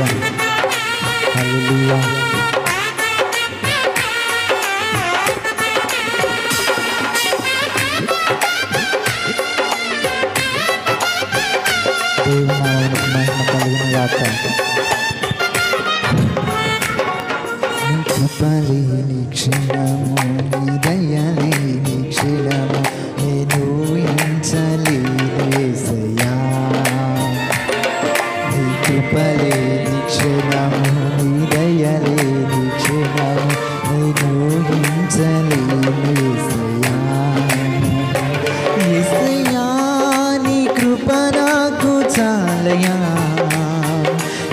స్తోత్రం. హల్లెలూయా. దేవుని నామమునకు మహిమ కలుగును గాక. నీ కృప లేని క్షణము, నీ దయ లేని క్షణము నేను ఊహించలేను యేసయ్యా. నీ కృప లేని క్షణము, నీ దయ లేని క్షణము నేను ఊహించలేను యేసయ్యా. యేసయ్యా నీ కృప నాకు చాలయా,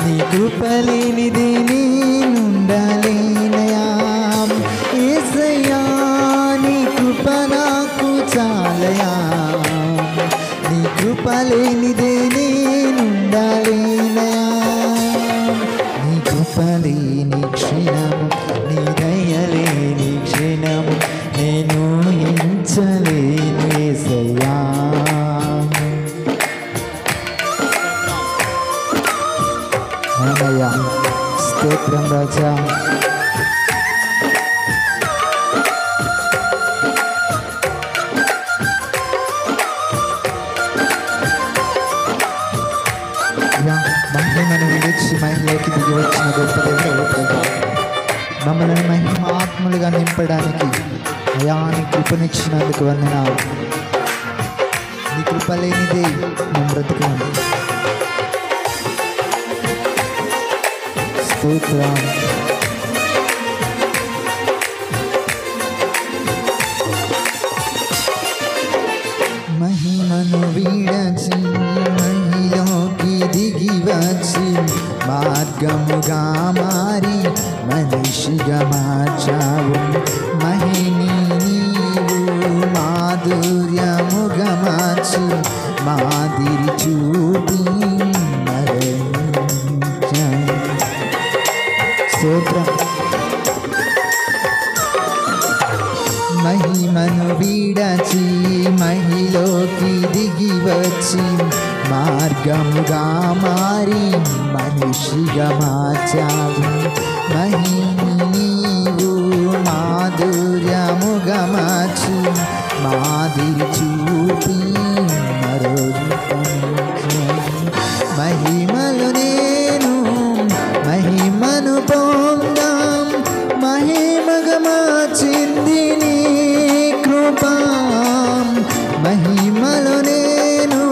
నీ కృప లేనిది నేనుండలేనయా. యేసయ్యా నీ కృప నాకు చాలయా, నీ కృప లేనిది నేనుండలేనయా. నీ కృప లేని క్షణము, నీ దయ లేని క్షణము నేను ఊహించలేను యేసయ్యా. అవునయ్యా, స్తోత్రం రాజా. మహిమను విడిచి మహిళలోకి దిగి వచ్చిన గొప్ప దేవుడు, మమ్మల్ని మహిమాత్ములుగా నింపడానికి అయా నీ కృపనిచ్చినందుకు వందనాలు. నీ కృప లేనిదే మేము బ్రతుకున్నాము. స్తోత్రం. మహిమను విడచి మహిలోకి దిగి వచ్చి మార్గముగా మారి మనిషిగా మార్చావు. మహిని నీవు మాధుర్యముగా మార్చి మాదిరి చూపి మరణించావు. స్తోత్రం. మహిమను విడచి మహిలోకి దిగి వచ్చి మార్గముగా మారి మనిషిగా మార్చావు. మహిని నీవు మాధుర్యముగా మార్చి మాదిరి చూపి మరో మహిమలు నేను మహిమను పొందాం. మహిమగా మార్చింది నీ కృప. మహిమలు నేను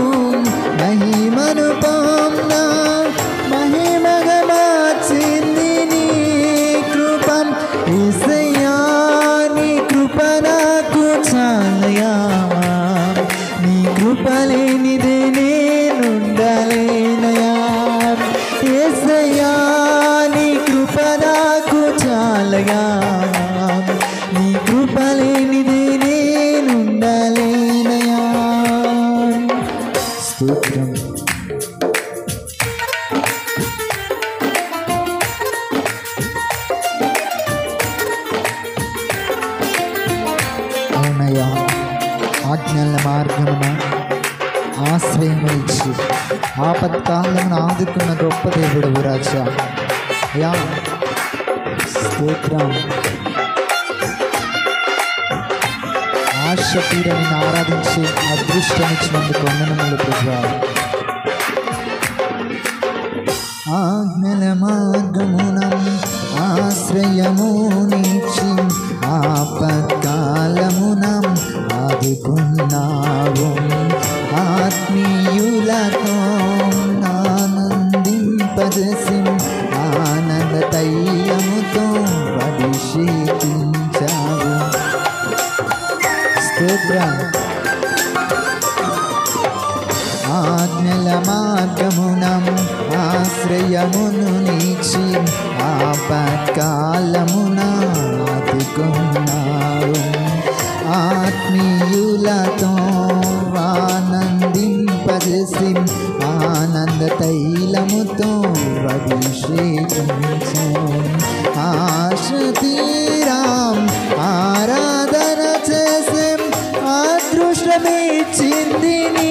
మహిమను పొందాం. మహిమగా మార్చింది నీ కృప. యేసయ్యా నీ కృప నాకు చాలయా, నీ కృప లేనిదే నేనుండలేనయా. యేసయ్యా నీ కృప నాకు చాలయా, నీ కృప లేనిదే నేనుండలేనయా. స్తోత్రం. అవునయ్యా, ఆజ్ఞల మార్గమున ఆశ్రయము ఇచ్చి ఆపత్కాలమును ఆదుకున్న గొప్ప దేవుడు రాజా. యా స్తోత్రం. ఆశ తీరని ఆరాధించి అదృష్టమిచ్చినందుకు వందనములు ప్రభువా. ఆజ్ఞల మార్గమున ఆశ్రయము నిచ్చి ఆపత్కాలమున ఆదుకున్నావు. ఆత్మీయులతో ఆనందింపజేసి ఆనంద తైలముతో అభిషేకించావు. స్తోత్రం. ఆజ్ఞల మార్గమున ఆశ్రయమును నీచి ఆపత్కాలమున ఆదుకున్నావు. ఆత్మీయులతో ఆనందింపజేసి ఆనంద తైలముతో అభిషేకించావు. ఆశ తీరాం ఆరాధన చేసే అదృష్టమిచ్చింది నీ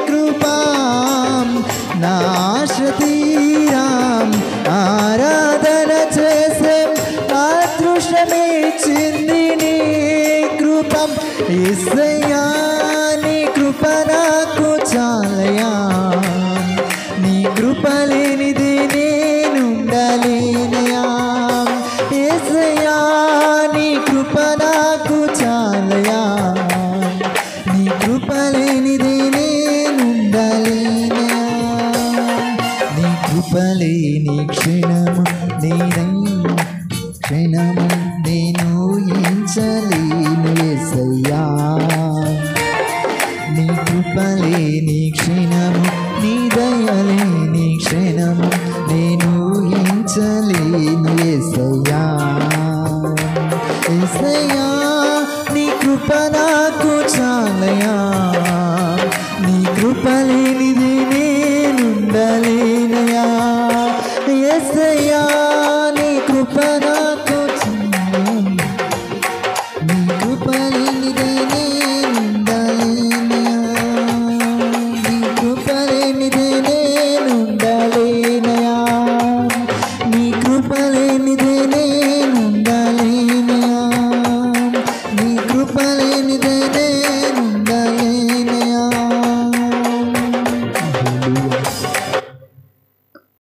కృప. నా ఆశ తీరాం వరమిచ్చింది నీ కృప యేసయ్యా నీ కృప నాకు చాలయా నీ కృప లేనిది నేనుండలేనయా యేసయ్యా నీ కృప నాకు చాలయా నీ కృప లేనిది నేనుండలేనయా నీ కృప లేని క్షణము నేను ఊహించలేను యేసయ్యా నీ కృప లేని క్షణము నీ దయ లేని క్షణము నేను ఊహించలేను యేసయ్యా యేసయ్యా నీ కృప నాకు చాలయా నీ కృప లేనిది